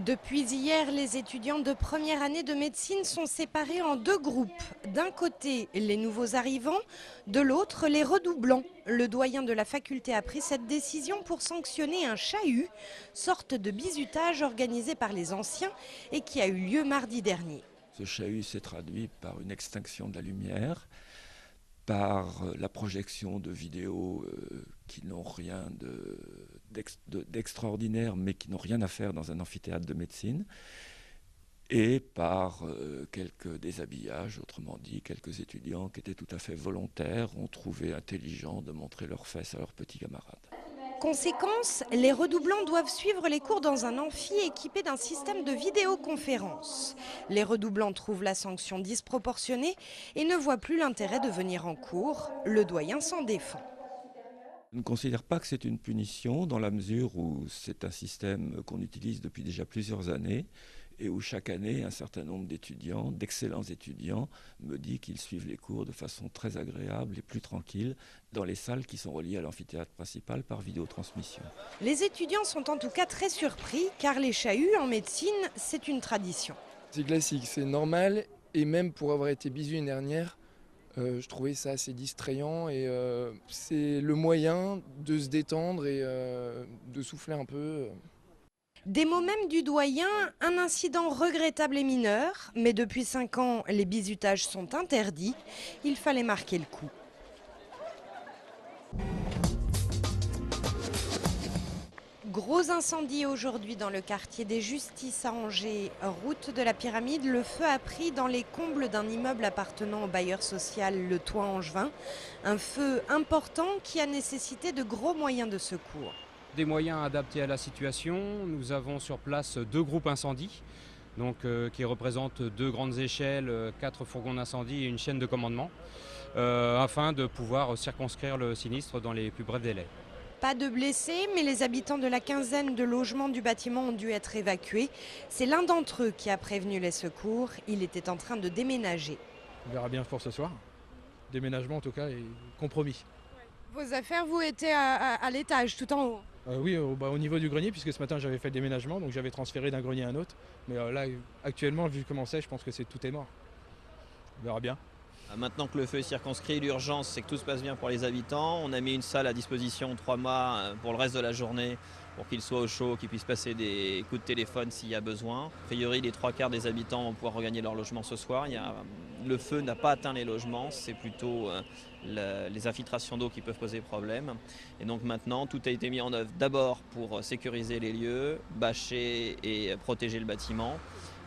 Depuis hier, les étudiants de première année de médecine sont séparés en deux groupes. D'un côté, les nouveaux arrivants, de l'autre, les redoublants. Le doyen de la faculté a pris cette décision pour sanctionner un chahut, sorte de bizutage organisé par les anciens et qui a eu lieu mardi dernier. Ce chahut s'est traduit par une extinction de la lumière, par la projection de vidéos qui n'ont rien d'extraordinaire, mais qui n'ont rien à faire dans un amphithéâtre de médecine, et par quelques déshabillages, autrement dit, quelques étudiants qui étaient tout à fait volontaires, ont trouvé intelligent de montrer leurs fesses à leurs petits camarades. Conséquence, les redoublants doivent suivre les cours dans un amphi équipé d'un système de vidéoconférence. Les redoublants trouvent la sanction disproportionnée et ne voient plus l'intérêt de venir en cours. Le doyen s'en défend. Je ne considère pas que c'est une punition dans la mesure où c'est un système qu'on utilise depuis déjà plusieurs années et où chaque année un certain nombre d'étudiants, d'excellents étudiants, me dit qu'ils suivent les cours de façon très agréable et plus tranquille dans les salles qui sont reliées à l'amphithéâtre principal par vidéotransmission. Les étudiants sont en tout cas très surpris car les chahuts en médecine, c'est une tradition. C'est classique, c'est normal et même pour avoir été bisu une dernière, je trouvais ça assez distrayant et c'est le moyen de se détendre et de souffler un peu. Des mots même du doyen, un incident regrettable et mineur, mais depuis 5 ans, les bizutages sont interdits. Il fallait marquer le coup. Gros incendie aujourd'hui dans le quartier des Justices à Angers, route de la Pyramide. Le feu a pris dans les combles d'un immeuble appartenant au bailleur social Le Toit Angevin. Un feu important qui a nécessité de gros moyens de secours. Des moyens adaptés à la situation. Nous avons sur place 2 groupes incendies, qui représentent 2 grandes échelles, 4 fourgons d'incendie et une chaîne de commandement, afin de pouvoir circonscrire le sinistre dans les plus brefs délais. Pas de blessés, mais les habitants de la quinzaine de logements du bâtiment ont dû être évacués. C'est l'un d'entre eux qui a prévenu les secours. Il était en train de déménager. On verra bien pour ce soir. Déménagement en tout cas est compromis. Vos affaires, vous étiez à l'étage, tout en haut? Oui, au niveau du grenier, puisque ce matin j'avais fait le déménagement, donc j'avais transféré d'un grenier à un autre. Mais là, actuellement, vu comment c'est, je pense que tout est mort. On verra bien. Maintenant que le feu est circonscrit, l'urgence c'est que tout se passe bien pour les habitants. On a mis une salle à disposition 3 mois pour le reste de la journée pour qu'ils soient au chaud, qu'ils puissent passer des coups de téléphone s'il y a besoin. A priori, les 3/4 des habitants vont pouvoir regagner leur logement ce soir. Le feu n'a pas atteint les logements, c'est plutôt les infiltrations d'eau qui peuvent poser problème. Et donc maintenant, tout a été mis en œuvre d'abord pour sécuriser les lieux, bâcher et protéger le bâtiment.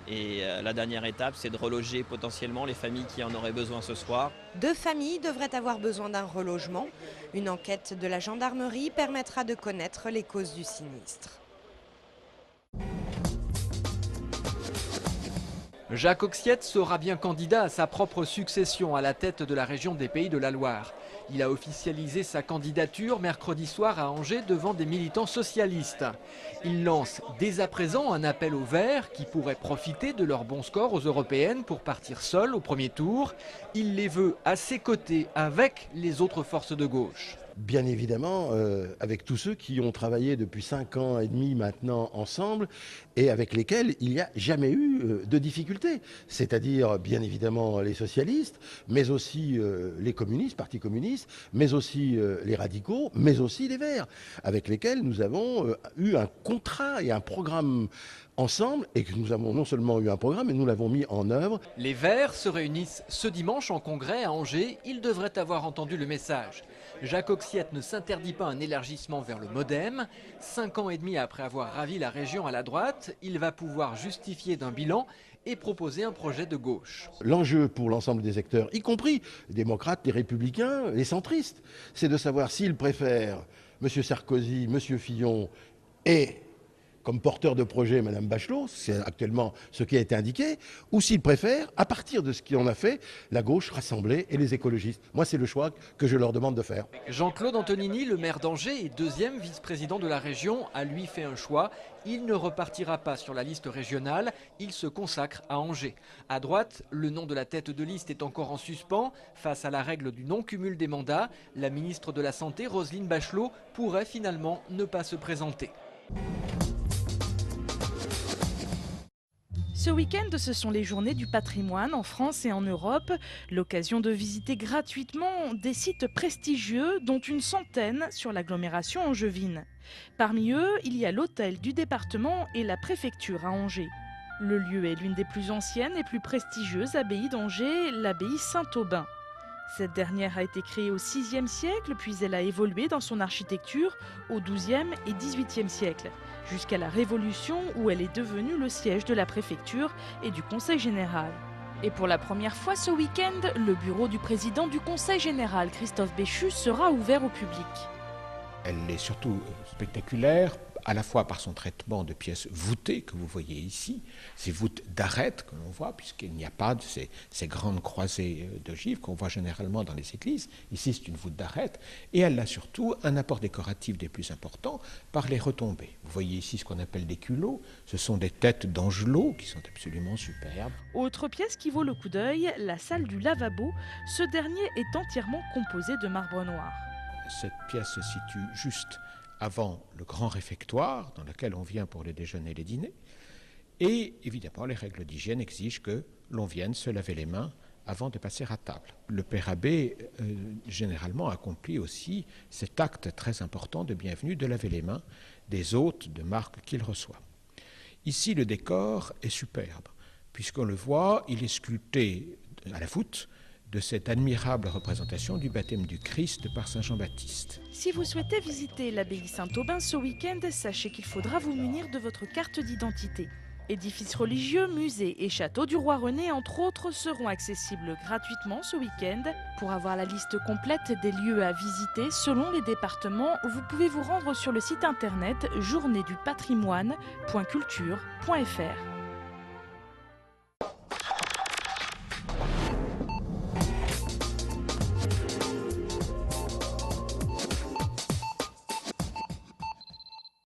Et la dernière étape, c'est de reloger potentiellement les familles qui en auraient besoin ce soir. 2 familles devraient avoir besoin d'un relogement. Une enquête de la gendarmerie permettra de connaître les causes du sinistre. Jacques Auxiette sera bien candidat à sa propre succession à la tête de la région des Pays de la Loire. Il a officialisé sa candidature mercredi soir à Angers devant des militants socialistes. Il lance dès à présent un appel aux Verts qui pourraient profiter de leur bon score aux européennes pour partir seuls au premier tour. Il les veut à ses côtés avec les autres forces de gauche. Bien évidemment, avec tous ceux qui ont travaillé depuis 5 ans et demi maintenant ensemble et avec lesquels il n'y a jamais eu de difficultés. C'est-à-dire, bien évidemment, les socialistes, mais aussi les communistes, partis communistes, mais aussi les radicaux, mais aussi les Verts, avec lesquels nous avons eu un contrat et un programme ensemble et que nous avons non seulement eu un programme, mais nous l'avons mis en œuvre. Les Verts se réunissent ce dimanche en congrès à Angers. Ils devraient avoir entendu le message. Jacques Auxiette ne s'interdit pas un élargissement vers le MoDem. 5 ans et demi après avoir ravi la région à la droite, il va pouvoir justifier d'un bilan et proposer un projet de gauche. L'enjeu pour l'ensemble des acteurs, y compris les démocrates, les républicains, les centristes, c'est de savoir s'ils préfèrent M. Sarkozy, M. Fillon et comme porteur de projet Mme Bachelot, c'est actuellement ce qui a été indiqué, ou s'ils préfèrent, à partir de ce qu'on a fait, la gauche rassemblée et les écologistes. Moi, c'est le choix que je leur demande de faire. Jean-Claude Antonini, le maire d'Angers et 2e vice-président de la région, a lui fait un choix. Il ne repartira pas sur la liste régionale, il se consacre à Angers. À droite, le nom de la tête de liste est encore en suspens. Face à la règle du non-cumul des mandats, la ministre de la Santé, Roselyne Bachelot, pourrait finalement ne pas se présenter. Ce week-end, ce sont les journées du patrimoine en France et en Europe. L'occasion de visiter gratuitement des sites prestigieux, dont une centaine sur l'agglomération angevine. Parmi eux, il y a l'hôtel du département et la préfecture à Angers. Le lieu est l'une des plus anciennes et plus prestigieuses abbayes d'Angers, l'abbaye Saint-Aubin. Cette dernière a été créée au VIe siècle, puis elle a évolué dans son architecture au XIIe et XVIIIe siècle, jusqu'à la Révolution où elle est devenue le siège de la préfecture et du Conseil général. Et pour la première fois ce week-end, le bureau du président du Conseil général, Christophe Béchu, sera ouvert au public. Elle est surtout spectaculaire, à la fois par son traitement de pièces voûtées que vous voyez ici, ces voûtes d'arêtes que l'on voit, puisqu'il n'y a pas de ces grandes croisées d'ogives qu'on voit généralement dans les églises. Ici, c'est une voûte d'arêtes, et elle a surtout un apport décoratif des plus importants par les retombées. Vous voyez ici ce qu'on appelle des culots, ce sont des têtes d'angelots qui sont absolument superbes. Autre pièce qui vaut le coup d'œil, la salle du lavabo. Ce dernier est entièrement composé de marbre noir. Cette pièce se situe juste avant le grand réfectoire dans lequel on vient pour le déjeuner et les dîners. Et évidemment, les règles d'hygiène exigent que l'on vienne se laver les mains avant de passer à table. Le père abbé, généralement, accomplit aussi cet acte très important de bienvenue de laver les mains des hôtes de marque qu'il reçoit. Ici, le décor est superbe, puisqu'on le voit, il est sculpté à la voûte de cette admirable représentation du baptême du Christ par Saint Jean-Baptiste. Si vous souhaitez visiter l'abbaye Saint-Aubin ce week-end, sachez qu'il faudra vous munir de votre carte d'identité. Édifices religieux, musées et châteaux du roi René, entre autres, seront accessibles gratuitement ce week-end. Pour avoir la liste complète des lieux à visiter selon les départements, vous pouvez vous rendre sur le site internet journeedupatrimoine.culture.fr.